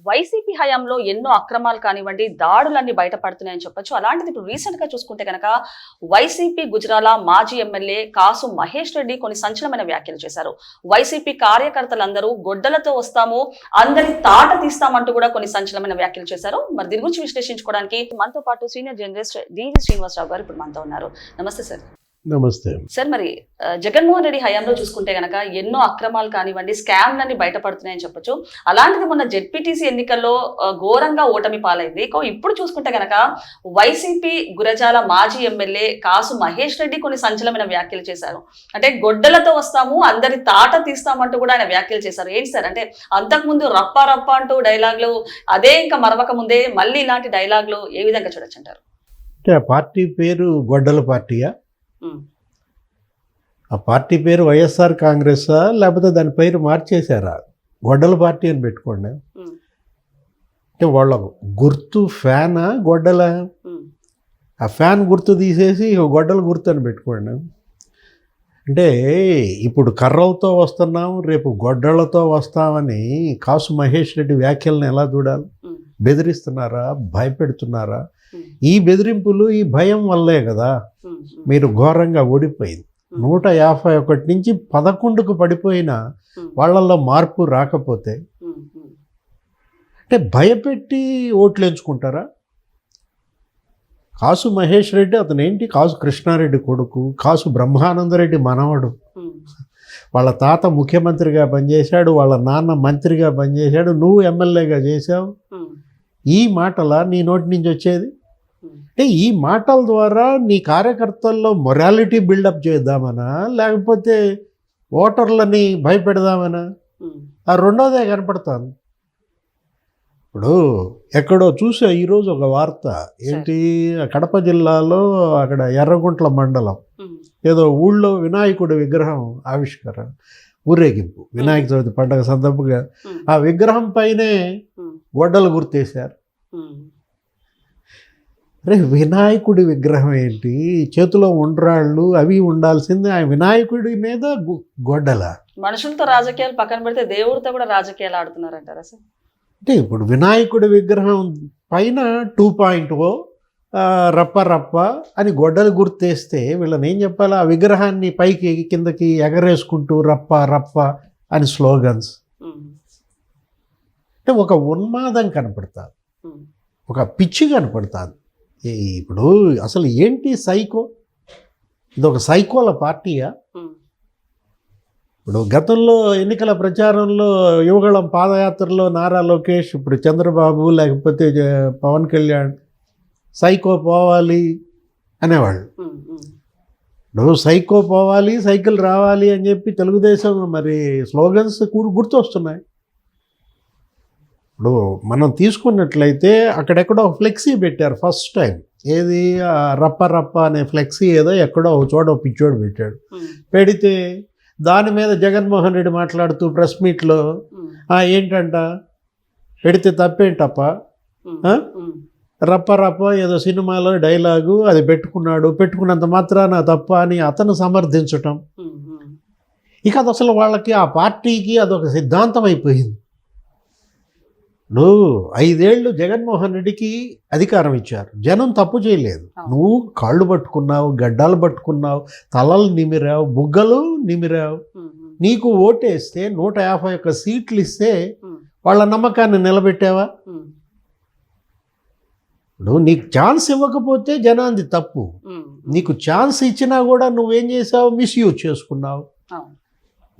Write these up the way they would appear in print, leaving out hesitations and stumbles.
YCP హయాంలో ఎన్నో అక్రమాలు కానివ్వండి, దాడులన్నీ బయటపడుతున్నాయని చెప్పొచ్చు. అలాంటిది ఇప్పుడు రీసెంట్ గా చూసుకుంటే కనుక వైసీపీ గుజరాల మాజీ ఎమ్మెల్యే కాసు మహేష్ రెడ్డి కొన్ని సంచలనమైన వ్యాఖ్యలు చేశారు. వైసీపీ కార్యకర్తలందరూ గొడ్డలతో వస్తాము, అందరి తాట తీస్తామంటూ కూడా కొన్ని సంచలనమైన వ్యాఖ్యలు చేశారు. మరి దీని గురించి విశ్లేషించుకోవడానికి మనతో పాటు సీనియర్ జర్నలిస్ట్ డివి శ్రీనివాసరావు గారు ఇప్పుడు మనతో ఉన్నారు. నమస్తే సార్. నమస్తే సార్, మరి జగన్మోహన్ రెడ్డి హయాంలో చూసుకుంటే గనక ఎన్నో అక్రమాలు కానివ్వండి, స్కామ్లన్నీ బయటపడుతున్నాయని చెప్పొచ్చు. అలాంటిది మొన్న జెడ్పీటీసీ ఎన్నికల్లో ఘోరంగా ఓటమి పాలైంది. ఇప్పుడు చూసుకుంటే గనక వైసీపీ గురజాల మాజీ ఎమ్మెల్యే కాసు మహేష్ రెడ్డి కొన్ని సంచలనమైన వ్యాఖ్యలు చేశారు. అంటే గొడ్డలతో వస్తాము, అందరి తాట తీస్తామంటూ కూడా ఆయన వ్యాఖ్యలు చేశారు. ఏంటి సార్ అంటే అంతకుముందు రప్ప రప్ప అంటూ డైలాగులు, అదే ఇంకా మరవక ముందే మళ్ళీ ఇలాంటి డైలాగులు ఏ విధంగా చూడొచ్చు అంటారు? అంటే ఆ పార్టీ పేరు గొడ్డల పార్టీయా? ఆ పార్టీ పేరు వైఎస్ఆర్ కాంగ్రెసా, లేకపోతే దాని పేరు మార్చేశారా? గొడ్డల పార్టీ అని పెట్టుకోండి. అంటే వాళ్ళ గుర్తు ఫ్యానా గొడ్డల? ఆ ఫ్యాన్ గుర్తు తీసేసి గొడ్డల గుర్తు అని పెట్టుకోండి. అంటే ఇప్పుడు కర్రలతో వస్తున్నాం, రేపు గొడ్డలతో వస్తామని కాసు మహేష్ రెడ్డి వ్యాఖ్యలను ఎలా చూడాలి? బెదిరిస్తున్నారా? భయపెడుతున్నారా? ఈ బెదిరింపులు, ఈ భయం వల్లే కదా మీరు ఘోరంగా ఓడిపోయింది. 151 నుంచి 11కు పడిపోయిన వాళ్ళల్లో మార్పు రాకపోతే అంటే భయపెట్టి ఓట్లు ఎంచుకుంటారా? కాసు మహేష్ రెడ్డి అతనేంటి? కాసు కృష్ణారెడ్డి కొడుకు, కాసు బ్రహ్మానందరెడ్డి మనవడు. వాళ్ళ తాత ముఖ్యమంత్రిగా పనిచేశాడు, వాళ్ళ నాన్న మంత్రిగా పనిచేశాడు, నువ్వు ఎమ్మెల్యేగా చేశావు. ఈ మాటలా నీ నోటి నుంచి వచ్చేది? అంటే ఈ మాటల ద్వారా నీ కార్యకర్తల్లో మొరాలిటీ బిల్డప్ చేద్దామనా, లేకపోతే ఓటర్లని భయపెడదామనా? ఆ రెండోదే కనపడుతుంది. ఇప్పుడు ఎక్కడో చూసా ఈరోజు ఒక వార్త. ఏంటి, కడప జిల్లాలో అక్కడ ఎర్రగుంట్ల మండలం ఏదో ఊళ్ళో వినాయకుడి విగ్రహం ఆవిష్కరణ, ఊరేగింపు, వినాయక చవితి పండుగ సందర్భంగా ఆ విగ్రహం పైనే గొడ్డలు గుర్తేశారు. అరే, వినాయకుడి విగ్రహం ఏంటి, చేతిలో ఉండ్రాళ్ళు అవి ఉండాల్సిందే, ఆ వినాయకుడి మీద గొడ్డల. మనుషులతో రాజకీయాలు పక్కన పెడితే దేవుడితో కూడా రాజకీయాలు ఆడుతున్నారంటారా సార్? అంటే ఇప్పుడు వినాయకుడి విగ్రహం పైన 2.0 రప్ప రప్ప అని గొడ్డలు గుర్తేస్తే వీళ్ళని ఏం చెప్పాలి? ఆ విగ్రహాన్ని పైకి కిందకి ఎగరేసుకుంటూ రప్ప రప్ప అని స్లోగన్స్. అంటే ఒక ఉన్మాదం కనపడుతుంది, ఒక పిచ్చి కనపడుతుంది. ఇప్పుడు అసలు ఏంటి సైకో? ఇది ఒక సైకోల పార్టీయా? ఇప్పుడు గతంలో ఎన్నికల ప్రచారంలో యువగళం పాదయాత్రలో నారా లోకేష్, ఇప్పుడు చంద్రబాబు, లేకపోతే పవన్ కళ్యాణ్ సైకో పోవాలి అనేవాళ్ళు. ఇప్పుడు సైకో పోవాలి, సైకిల్ రావాలి అని చెప్పి తెలుగుదేశం మరి స్లోగన్స్ గుర్తొస్తున్నాయి. ఇప్పుడు మనం తీసుకున్నట్లయితే అక్కడెక్కడో ఫ్లెక్సీ పెట్టారు ఫస్ట్ టైం. ఏది, రప్ప రప్ప అనే ఫ్లెక్సీ ఏదో ఎక్కడో ఒక చోట పిచ్చోడు పెట్టాడు. పెడితే దాని మీద జగన్మోహన్ రెడ్డి మాట్లాడుతూ ప్రెస్ మీట్లో ఏంటంట, పెడితే తప్పేంటప్ప, రప్ప రప్ప ఏదో సినిమాలో డైలాగు, అది పెట్టుకున్నంత మాత్రాన తప్ప అని అతను సమర్థించటం. ఇక అది అసలు వాళ్ళకి, ఆ పార్టీకి అదొక సిద్ధాంతం అయిపోయింది. నువ్వు 5 ఏళ్ళు జగన్మోహన్ రెడ్డికి అధికారం ఇచ్చారు, జనం తప్పు చేయలేదు. నువ్వు కాళ్ళు పట్టుకున్నావు, గడ్డాలు పట్టుకున్నావు, తలలు నిమిరావు, బుగ్గలు నిమిరావు. నీకు ఓటేస్తే 151 సీట్లు ఇస్తే వాళ్ళ నమ్మకాన్ని నిలబెట్టావా? నువ్వు నీకు ఛాన్స్ ఇవ్వకపోతే జనాంది తప్పు. నీకు ఛాన్స్ ఇచ్చినా కూడా నువ్వేం చేసావు? మిస్యూజ్ చేసుకున్నావు.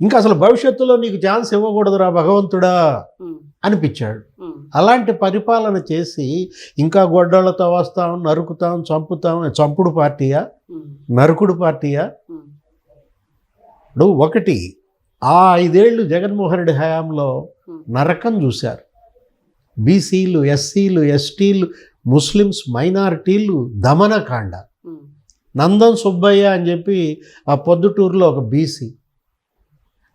ఇంకా అసలు భవిష్యత్తులో నీకు ఛాన్స్ ఇవ్వకూడదురా భగవంతుడా అనిపించాడు. అలాంటి పరిపాలన చేసి ఇంకా గొడ్డలతో వస్తాం, నరుకుతాం, చంపుతాం. చంపుడు పార్టీయా? నరుకుడు పార్టీయా? నువ్వు ఒకటి, ఆ 5 ఏళ్ళు జగన్మోహన్ రెడ్డి హయాంలో నరకం చూశారు. బీసీలు, ఎస్సీలు, ఎస్టీలు, ముస్లిమ్స్, మైనారిటీలు దమనకాండ. నందన్ సుబ్బయ్య అని చెప్పి ఆ పొద్దుటూరులో ఒక బీసీ,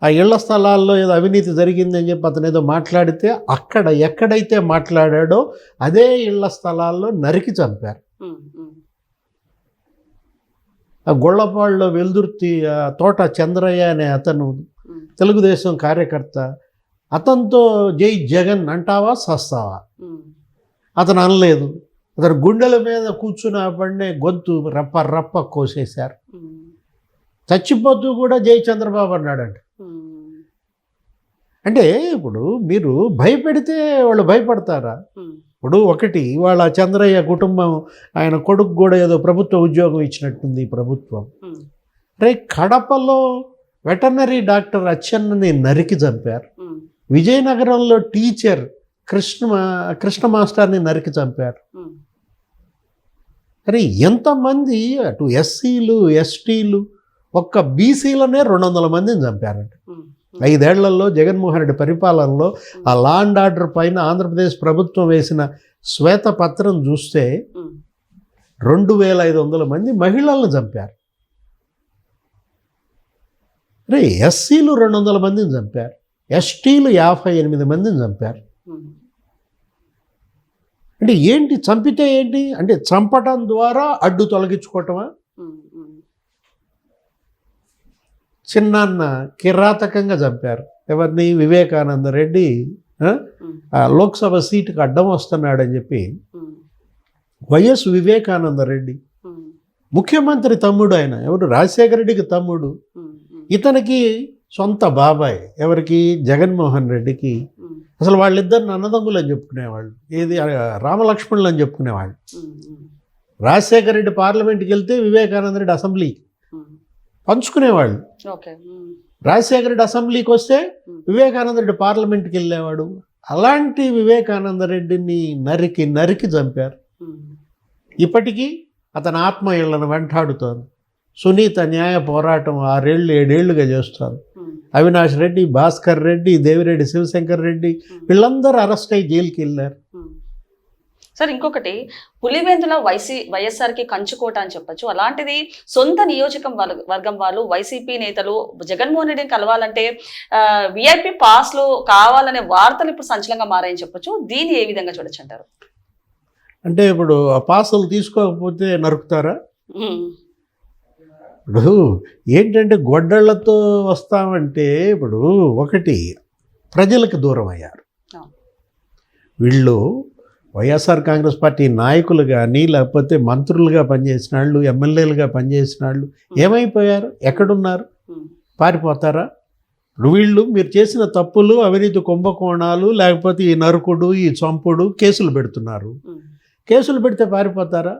ఆ ఇళ్ల స్థలాల్లో ఏదో అవినీతి జరిగిందని చెప్పి అతను ఏదో మాట్లాడితే అక్కడ ఎక్కడైతే మాట్లాడాడో అదే ఇళ్ల స్థలాల్లో నరికి చంపారు. ఆ గొళ్ళపాడులో వెల్దుర్తి తోట చంద్రయ్య అనే అతను తెలుగుదేశం కార్యకర్త, అతనితో జై జగన్ అంటావా సస్తావా? అతను అనలేదు. అతను గుండెల మీద కూర్చుని పడినే గొంతు రప్ప రప్ప కోసేశారు. చచ్చిపోతూ కూడా జై చంద్రబాబు అన్నాడంట. అంటే ఇప్పుడు మీరు భయపెడితే వాళ్ళు భయపడతారా? ఇప్పుడు ఒకటి వాళ్ళ చంద్రయ్య కుటుంబం, ఆయన కొడుకు కూడా ఏదో ప్రభుత్వ ఉద్యోగం ఇచ్చినట్టుంది ప్రభుత్వం. రే కడపలో వెటర్నరీ డాక్టర్ అచ్చెన్నని నరికి చంపారు. విజయనగరంలో టీచర్ కృష్ణ మాస్టర్ని నరికి చంపారు. అరే ఎంతమంది అటు ఎస్సీలు ఎస్టీలు ఒక్క బీసీలనే 200 మందిని చంపారంట 5 ఏళ్లలో. జగన్మోహన్ రెడ్డి పరిపాలనలో ఆ లా అండ్ ఆర్డర్ పైన ఆంధ్రప్రదేశ్ ప్రభుత్వం వేసిన శ్వేతపత్రం చూస్తే 2500 మంది మహిళలను చంపారు. రే ఎస్సీలు 200 మందిని చంపారు, ఎస్టీలు 58 మందిని చంపారు. అంటే ఏంటి చంపితే ఏంటి అంటే చంపటం ద్వారా అడ్డు తొలగించుకోవటమా? చిన్నాన్న కిరాతకంగా చంపారు. ఎవరిని? వివేకానంద రెడ్డి లోక్సభ సీటుకు అడ్డం వస్తున్నాడని చెప్పి వైఎస్ వివేకానంద రెడ్డి ముఖ్యమంత్రి తమ్ముడు, ఆయన ఎవరు? రాజశేఖర రెడ్డికి తమ్ముడు. ఇతనికి సొంత బాబాయ్ ఎవరికి? జగన్మోహన్ రెడ్డికి. అసలు వాళ్ళిద్దరిని అన్నదమ్ములు అని చెప్పుకునేవాళ్ళు. ఏది రామలక్ష్మణులు అని చెప్పుకునేవాళ్ళు. రాజశేఖర రెడ్డి పార్లమెంట్కి వెళ్తే వివేకానంద రెడ్డి అసెంబ్లీ పంచుకునేవాళ్ళు. రాజశేఖర రెడ్డి అసెంబ్లీకి వస్తే వివేకానంద రెడ్డి పార్లమెంట్కి వెళ్ళేవాడు. అలాంటి వివేకానంద రెడ్డిని నరికి చంపారు. ఇప్పటికీ అతని ఆత్మ ఇళ్లను వెంటాడుతోంది. సునీత న్యాయ పోరాటం 6 ఏళ్ళు 7 ఏళ్ళుగా చేస్తారు. అవినాష్ రెడ్డి, భాస్కర్ రెడ్డి, దేవిరెడ్డి శివశంకర్ రెడ్డి వీళ్ళందరూ అరెస్ట్ అయ్యి జైలుకి వెళ్ళారు. సార్ ఇంకొకటి, పులివెందుల వైఎస్ఆర్కి కంచుకోట అని చెప్పొచ్చు. అలాంటిది సొంత వర్గం వాళ్ళు వైసీపీ నేతలు జగన్మోహన్ రెడ్డిని కలవాలంటే విఐపి పాస్లు కావాలనే వార్తలు ఇప్పుడు సంచలనంగా మారాయని చెప్పొచ్చు. దీన్ని ఏ విధంగా చూడొచ్చు అంటారు? అంటే ఇప్పుడు ఆ పాసులు తీసుకోకపోతే నరుకుతారా? ఇప్పుడు ఏంటంటే గొడ్డళ్లతో వస్తామంటే ఇప్పుడు ఒకటి ప్రజలకు దూరం అయ్యారు వీళ్ళు. వైఎస్ఆర్ కాంగ్రెస్ పార్టీ నాయకులు కానీ లేకపోతే మంత్రులుగా పనిచేసిన వాళ్ళు, ఎమ్మెల్యేలుగా పనిచేసిన వాళ్ళు ఏమైపోయారు? ఎక్కడున్నారు? పారిపోతారా? వీళ్ళు మీరు చేసిన తప్పులు, అవినీతి కుంభకోణాలు, లేకపోతే ఈ నరుకుడు, ఈ చంపుడు కేసులు పెడుతున్నారు. కేసులు పెడితే పారిపోతారా?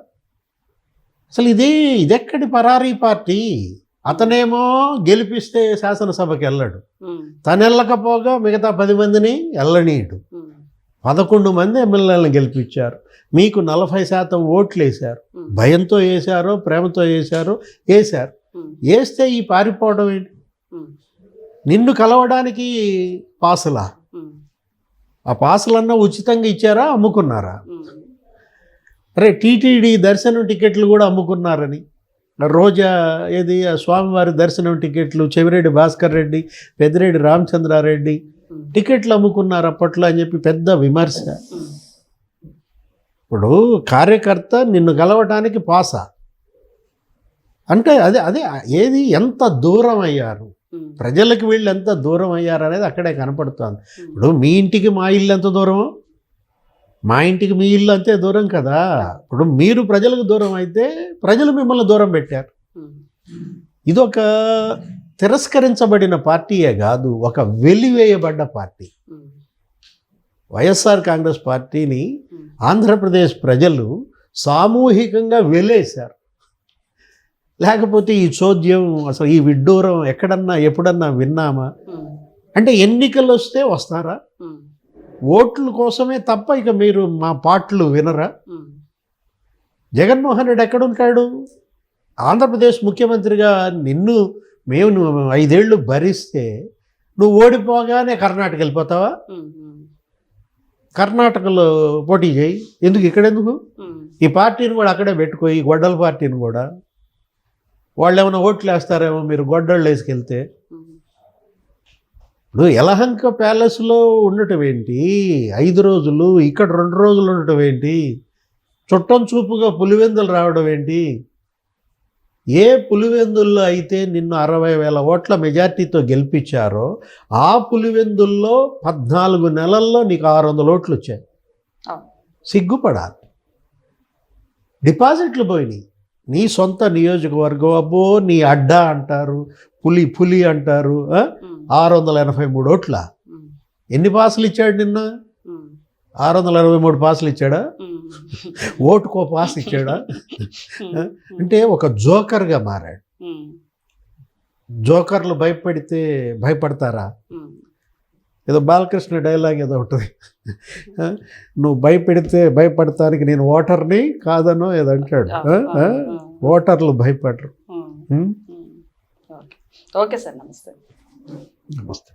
అసలు ఇదెక్కడి పరారీ పార్టీ? అతనేమో గెలిపిస్తే శాసనసభకి వెళ్ళాడు, తను వెళ్ళకపోగా మిగతా 10 మందిని వెళ్ళనీయడు. 11 మంది ఎమ్మెల్యేలను గెలిపించారు. మీకు 40% ఓట్లు వేశారు. భయంతో వేశారో ప్రేమతో వేశారో వేశారు. వేస్తే ఈ పారిపోవడం ఏంటి? నిన్ను కలవడానికి పాసులా? ఆ పాసులన్నా ఉచితంగా ఇచ్చారా, అమ్ముకున్నారా? అరే టీటీడీ దర్శనం టికెట్లు కూడా అమ్ముకున్నారని, రోజా ఏది స్వామివారి దర్శనం టికెట్లు చెవిరెడ్డి భాస్కర్ రెడ్డి, పెద్దిరెడ్డి రామచంద్రారెడ్డి టికెట్లు అమ్ముకున్నారు అప్పట్లో అని చెప్పి పెద్ద విమర్శ. ఇప్పుడు కార్యకర్త నిన్ను కలవటానికి పాసా అంటే అదే ఏది ఎంత దూరం అయ్యారు ప్రజలకు, వీళ్ళు ఎంత దూరం అయ్యారు అనేది అక్కడే కనపడుతుంది. ఇప్పుడు మీ ఇంటికి మా ఇల్లు ఎంత దూరమో, మా ఇంటికి మీ ఇల్లు అంతే దూరం కదా. ఇప్పుడు మీరు ప్రజలకు దూరం అయితే ప్రజలు మిమ్మల్ని దూరం పెట్టారు. ఇదొక తిరస్కరించబడిన పార్టీయే కాదు, ఒక వెలివేయబడ్డ పార్టీ. వైఎస్ఆర్ కాంగ్రెస్ పార్టీని ఆంధ్రప్రదేశ్ ప్రజలు సామూహికంగా వెలేశారు. లేకపోతే ఈ చోద్యం, అసలు ఈ విడ్డూరం ఎక్కడన్నా ఎప్పుడన్నా విన్నామా? అంటే ఎన్నికలు వస్తే వస్తారా? ఓట్ల కోసమే తప్ప ఇక మీరు మా పాటలు వినరా? జగన్మోహన్ రెడ్డి ఎక్కడుంటాడు? ఆంధ్రప్రదేశ్ ముఖ్యమంత్రిగా మేము 5 ఏళ్ళు భరిస్తే నువ్వు ఓడిపోగానే కర్ణాటక వెళ్ళిపోతావా? కర్ణాటకలో పోటీ చేయి. ఎందుకు ఇక్కడెందుకు? ఈ పార్టీని కూడా అక్కడే పెట్టుకో, ఈ గొడ్డల పార్టీని కూడా. వాళ్ళు ఏమైనా ఓట్లు వేస్తారేమో మీరు గొడ్డళ్ళు వేసుకెళ్తే. ఇప్పుడు యలహంక ప్యాలెస్లో ఉండటం ఏంటి 5 రోజులు, ఇక్కడ 2 రోజులు ఉండటం ఏంటి, చుట్టం చూపుగా పులివెందులు రావడం ఏంటి? ఏ పులివెందుల్లో అయితే నిన్ను 60,000 ఓట్ల మెజార్టీతో గెలిపించారో ఆ పులివెందుల్లో 14 నెలల్లో నీకు 600 ఓట్లు వచ్చాయి. అవును. సిగ్గుపడాలి. డిపాజిట్లు పోయినాయి. నీ సొంత నియోజకవర్గం, అబ్బో నీ అడ్డా అంటారు, పులి అంటారు. 683 ఓట్ల. ఎన్ని పాసులు ఇచ్చాడు నిన్న? 683 పాసులు ఇచ్చాడా? ఓటుకో పాస్ ఇచ్చాడా? అంటే ఒక జోకర్గా మారాడు. జోకర్లు భయపడతారా? ఏదో బాలకృష్ణ డైలాగ్ ఏదో ఉంటుంది, నువ్వు భయపడతానికి నేను ఓటర్ని కాదనో ఏదో అంటాడు. ఓటర్లు భయపడరు. ఓకే సార్, నమస్తే. నమస్తే.